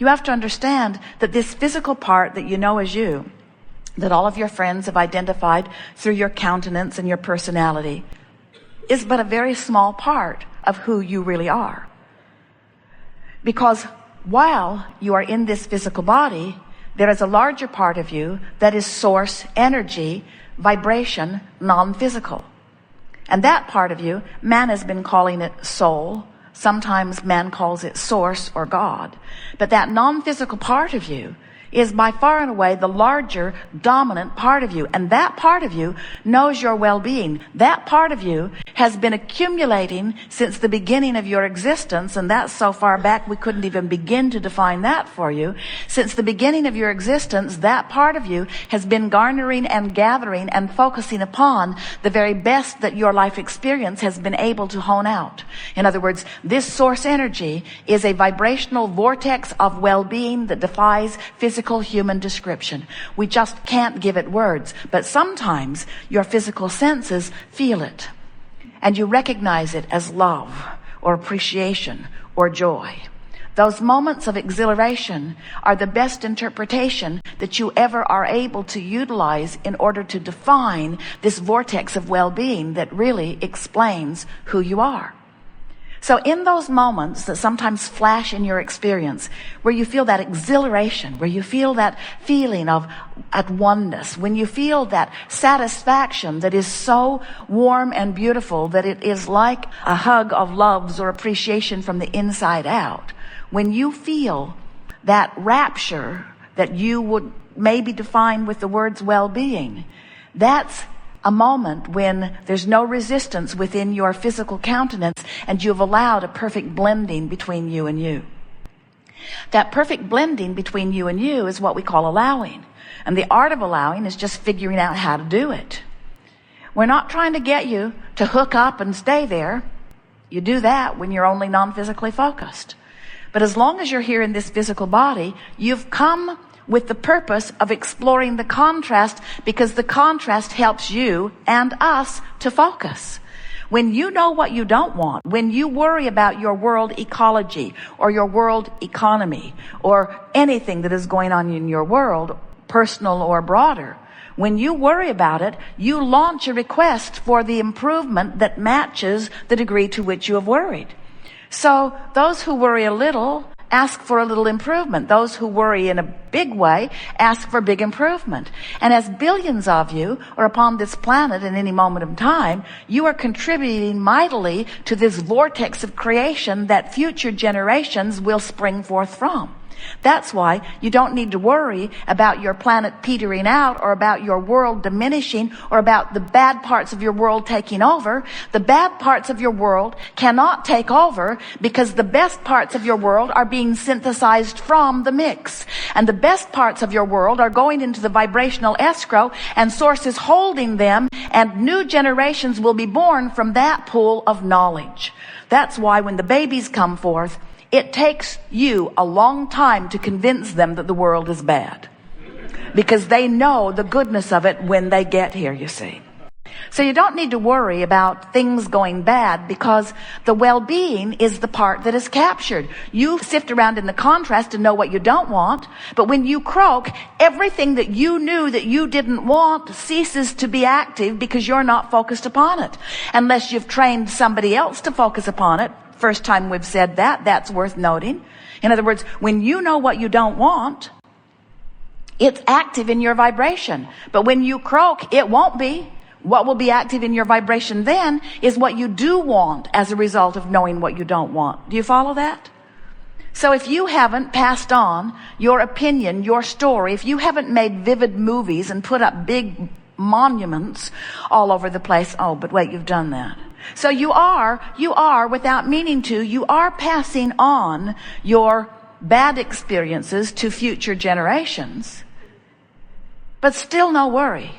You have to understand that this physical part that you know as you, that all of your friends have identified through your countenance and your personality, is but a very small part of who you really are. Because while you are in this physical body, there is a larger part of you that is source energy, vibration, non-physical. And that part of you, man has been calling it soul. Sometimes man calls it source or God. But that non-physical part of you is by far and away the larger, dominant part of you. And that part of you knows your well-being. That part of you has been accumulating since the beginning of your existence, and that's so far back we couldn't even begin to define that for you. Since the beginning of your existence, that part of you has been garnering and gathering and focusing upon the very best that your life experience has been able to hone out. In other words, this source energy is a vibrational vortex of well-being that defies physical human description. We just can't give it words, but sometimes your physical senses feel it, and you recognize it as love or appreciation or joy. Those moments of exhilaration are the best interpretation that you ever are able to utilize in order to define this vortex of well-being that really explains who you are. So in those moments that sometimes flash in your experience, where you feel that exhilaration, where you feel that feeling of at oneness, when you feel that satisfaction that is so warm and beautiful that it is like a hug of loves or appreciation from the inside out, when you feel that rapture that you would maybe define with the words well-being, that's a moment when there's no resistance within your physical countenance and you've allowed a perfect blending between you and you. That perfect blending between you and you is what we call allowing. And the art of allowing is just figuring out how to do it. We're not trying to get you to hook up and stay there. You do that when you're only non-physically focused. But as long as you're here in this physical body, you've come with the purpose of exploring the contrast, because the contrast helps you and us to focus. When you know what you don't want, when you worry about your world ecology or your world economy or anything that is going on in your world, personal or broader, when you worry about it, you launch a request for the improvement that matches the degree to which you have worried. So those who worry a little ask for a little improvement. Those who worry in a big way ask for big improvement. And as billions of you are upon this planet in any moment of time, you are contributing mightily to this vortex of creation that future generations will spring forth from. That's why you don't need to worry about your planet petering out or about your world diminishing or about the bad parts of your world taking over. The bad parts of your world cannot take over because the best parts of your world are being synthesized from the mix. And the best parts of your world are going into the vibrational escrow, and Source is holding them, and new generations will be born from that pool of knowledge. That's why when the babies come forth, it takes you a long time to convince them that the world is bad, because they know the goodness of it when they get here, you see. So you don't need to worry about things going bad, because the well-being is the part that is captured. You sift around in the contrast to know what you don't want, but when you croak, everything that you knew that you didn't want ceases to be active because you're not focused upon it. Unless you've trained somebody else to focus upon it. First time we've said that, that's worth noting. In other words, when you know what you don't want, it's active in your vibration. But when you croak, it won't be. What will be active in your vibration then is what you do want as a result of knowing what you don't want. Do you follow that? So if you haven't passed on your opinion, your story, if you haven't made vivid movies and put up big monuments all over the place, oh, but wait, you've done that. So you are, without meaning to, you are passing on your bad experiences to future generations. But still no worry,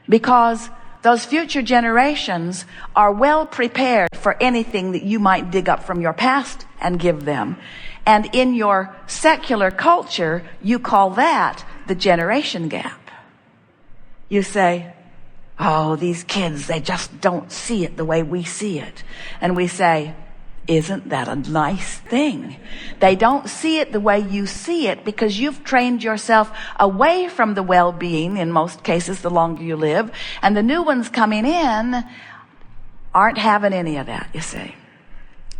because those future generations are well prepared for anything that you might dig up from your past and give them. And in your secular culture, you call that the generation gap. You say, oh, these kids, they just don't see it the way we see it. And we say, Isn't that a nice thing? They don't see it the way you see it because you've trained yourself away from the well-being, in most cases, the longer you live. And the new ones coming in aren't having any of that, you see.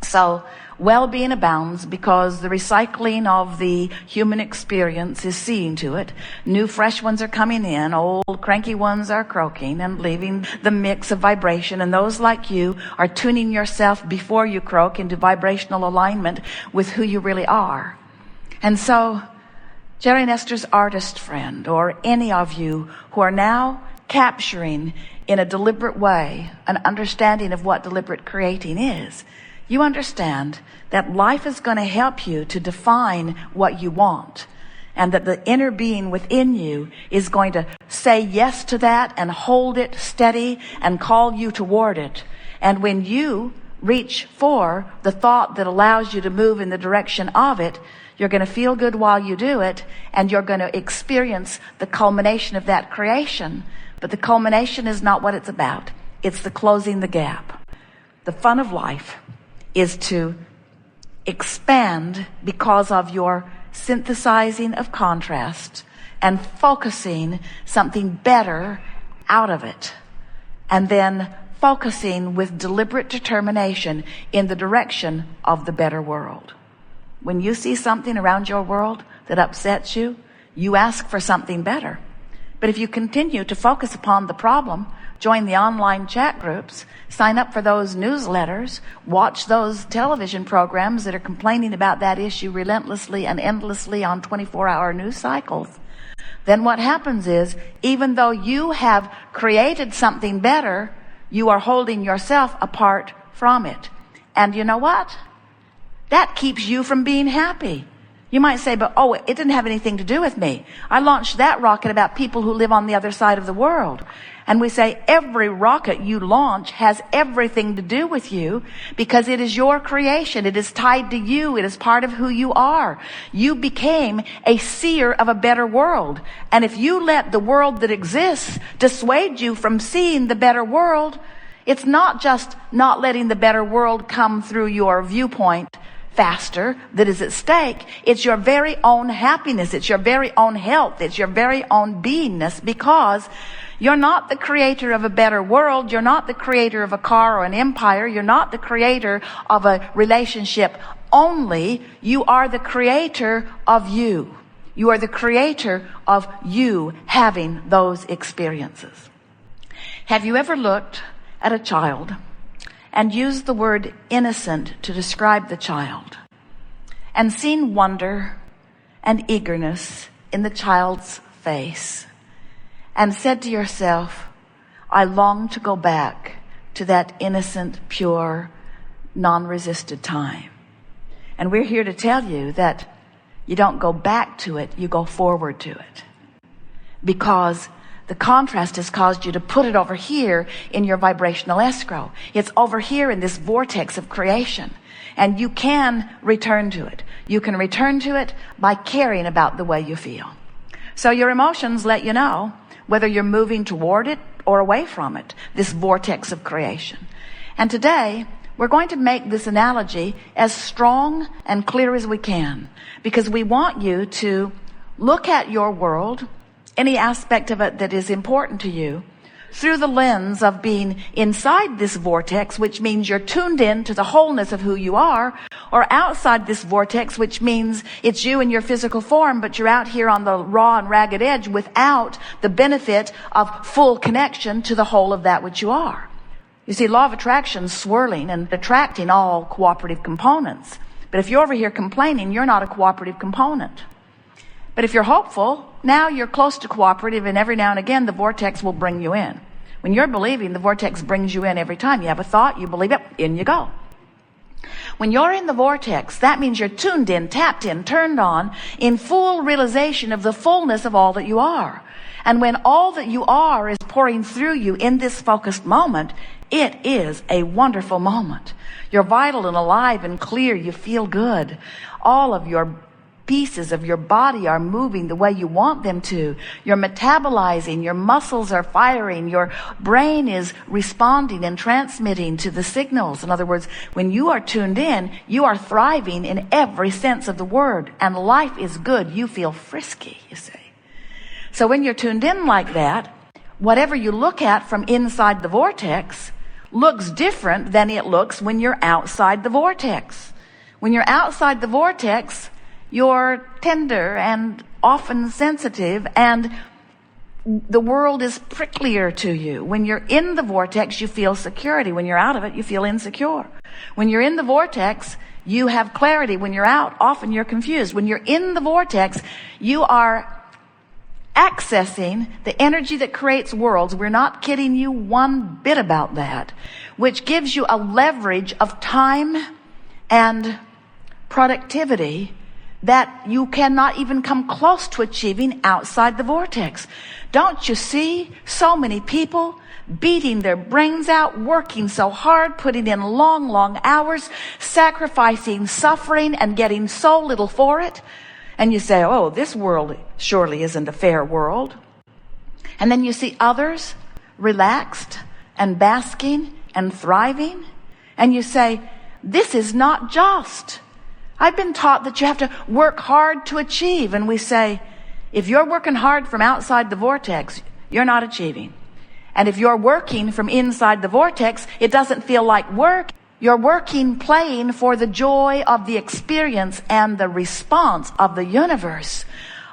So well-being abounds because the recycling of the human experience is seeing to it. New fresh ones are coming in. Old cranky ones are croaking and leaving the mix of vibration. And those like you are tuning yourself before you croak into vibrational alignment with who you really are. And so Jerry Nestor's artist friend, or any of you who are now capturing in a deliberate way an understanding of what deliberate creating is, you understand that life is going to help you to define what you want, and that the inner being within you is going to say yes to that and hold it steady and call you toward it. And when you reach for the thought that allows you to move in the direction of it, you're going to feel good while you do it, and you're going to experience the culmination of that creation. But the culmination is not what it's about. It's the closing the gap. The fun of life is to expand because of your synthesizing of contrast and focusing something better out of it, and then focusing with deliberate determination in the direction of the better world. When you see something around your world that upsets you, you ask for something better. But if you continue to focus upon the problem, join the online chat groups, sign up for those newsletters, watch those television programs that are complaining about that issue relentlessly and endlessly on 24-hour news cycles, then what happens is, even though you have created something better, you are holding yourself apart from it. And you know what? That keeps you from being happy. You might say, but it didn't have anything to do with me. I launched that rocket about people who live on the other side of the world. And we say every rocket you launch has everything to do with you because it is your creation. It is tied to you. It is part of who you are. You became a seer of a better world. And if you let the world that exists dissuade you from seeing the better world, it's not just not letting the better world come through your viewpoint faster that is at stake. It's your very own happiness. It's your very own health. It's your very own beingness, because you're not the creator of a better world. You're not the creator of a car or an empire. You're not the creator of a relationship only. You are the creator of you. You are the creator of you having those experiences. Have you ever looked at a child and used the word innocent to describe the child, and seen wonder and eagerness in the child's face, and said to yourself, I long to go back to that innocent, pure, non-resisted time? And we're here to tell you that you don't go back to it, you go forward to it. Because the contrast has caused you to put it over here in your vibrational escrow. It's over here in this vortex of creation. And you can return to it. You can return to it by caring about the way you feel. So your emotions let you know whether you're moving toward it or away from it, this vortex of creation. And today, we're going to make this analogy as strong and clear as we can, because we want you to look at your world, any aspect of it that is important to you, through the lens of being inside this vortex, which means you're tuned in to the wholeness of who you are, or outside this vortex, which means it's you in your physical form, but you're out here on the raw and ragged edge without the benefit of full connection to the whole of that which you are. You see, law of attraction swirling and attracting all cooperative components. But if you're over here complaining, you're not a cooperative component. But if you're hopeful, now you're close to cooperative, and every now and again the vortex will bring you in. When you're believing, the vortex brings you in every time. You have a thought, you believe it, in you go. When you're in the vortex, that means you're tuned in, tapped in, turned on, in full realization of the fullness of all that you are. And when all that you are is pouring through you in this focused moment, it is a wonderful moment. You're vital and alive and clear. You feel good. All of your pieces of your body are moving the way you want them to. You're metabolizing, your muscles are firing, your brain is responding and transmitting to the signals. In other words, when you are tuned in, you are thriving in every sense of the word, and life is good. You feel frisky, you see. So when you're tuned in like that, whatever you look at from inside the vortex looks different than it looks when you're outside the vortex. When you're outside the vortex, you're tender and often sensitive, and the world is pricklier to you. When you're in the vortex, you feel security. When you're out of it, you feel insecure. When you're in the vortex, you have clarity. When you're out, often you're confused. When you're in the vortex, you are accessing the energy that creates worlds. We're not kidding you one bit about that, which gives you a leverage of time and productivity that you cannot even come close to achieving outside the vortex. Don't you see so many people beating their brains out, working so hard, putting in long, long hours, sacrificing, suffering, and getting so little for it? And you say, oh, this world surely isn't a fair world. And then you see others relaxed and basking and thriving, and you say, this is not just. I've been taught that you have to work hard to achieve. And we say, if you're working hard from outside the vortex, you're not achieving. And if you're working from inside the vortex, it doesn't feel like work. You're working, playing for the joy of the experience, and the response of the universe,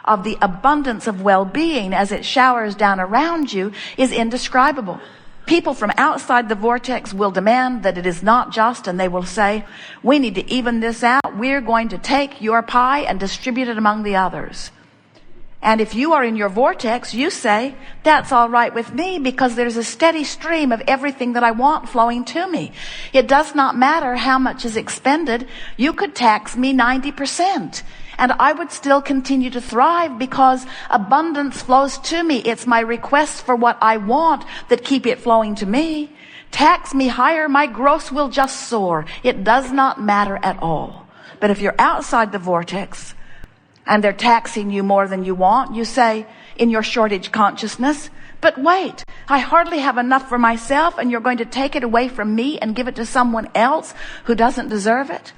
of the abundance of well-being as it showers down around you, is indescribable. People from outside the vortex will demand that it is not just, and they will say, we need to even this out. We're going to take your pie and distribute it among the others. And if you are in your vortex, you say, that's all right with me, because there's a steady stream of everything that I want flowing to me. It does not matter how much is expended. You could tax me 90%. And I would still continue to thrive, because abundance flows to me. It's my requests for what I want that keep it flowing to me. Tax me higher, my gross will just soar. It does not matter at all. But if you're outside the vortex and they're taxing you more than you want, you say in your shortage consciousness, but wait, I hardly have enough for myself, and you're going to take it away from me and give it to someone else who doesn't deserve it.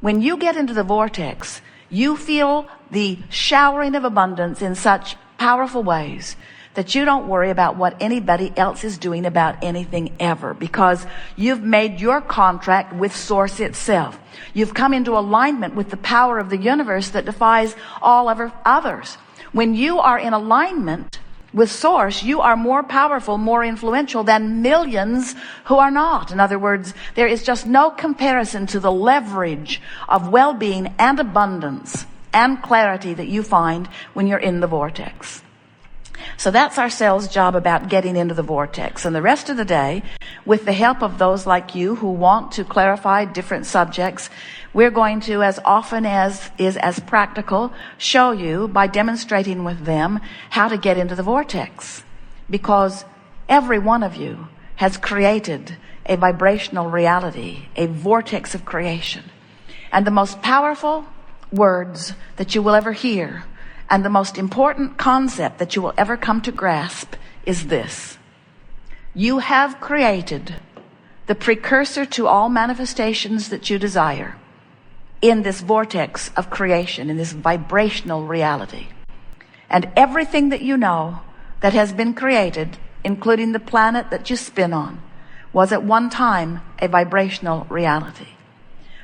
When you get into the vortex, you feel the showering of abundance in such powerful ways that you don't worry about what anybody else is doing about anything ever, because you've made your contract with Source itself. You've come into alignment with the power of the universe that defies all others. When you are in alignment with Source, you are more powerful, more influential than millions who are not. In other words, there is just no comparison to the leverage of well-being and abundance and clarity that you find when you're in the vortex. So that's our sales job about getting into the vortex. And the rest of the day, with the help of those like you who want to clarify different subjects, we're going to, as often as is as practical, show you by demonstrating with them how to get into the vortex. Because every one of you has created a vibrational reality, a vortex of creation. And the most powerful words that you will ever hear, and the most important concept that you will ever come to grasp, is this: you have created the precursor to all manifestations that you desire in this vortex of creation, in this vibrational reality. And everything that you know that has been created, including the planet that you spin on, was at one time a vibrational reality.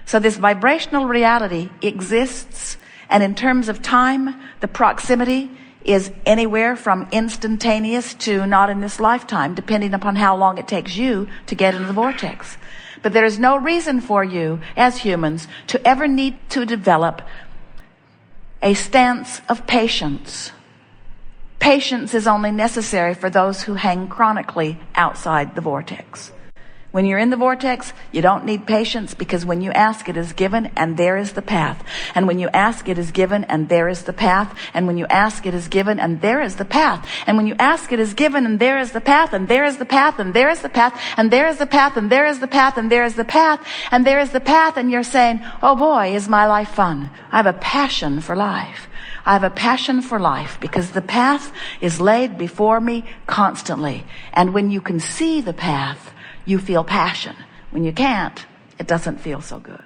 So this vibrational reality exists, and in terms of time, the proximity is anywhere from instantaneous to not in this lifetime, depending upon how long it takes you to get into the vortex. But there is no reason for you as humans to ever need to develop a stance of patience. Patience is only necessary for those who hang chronically outside the vortex. When you're in the vortex, you don't need patience, because when you ask, it is given, and there is the path. And when you ask, it is given, and there is the path. And when you ask, it is given, and there is the path. And when you ask, it is given, and there is the path, and there is the path, and there is the path, and there is the path, and there is the path, and there is the path, and there is the path, and you're saying, oh boy, is my life fun. I have a passion for life. I have a passion for life because the path is laid before me constantly. And when you can see the path, you feel passion. When you can't, it doesn't feel so good.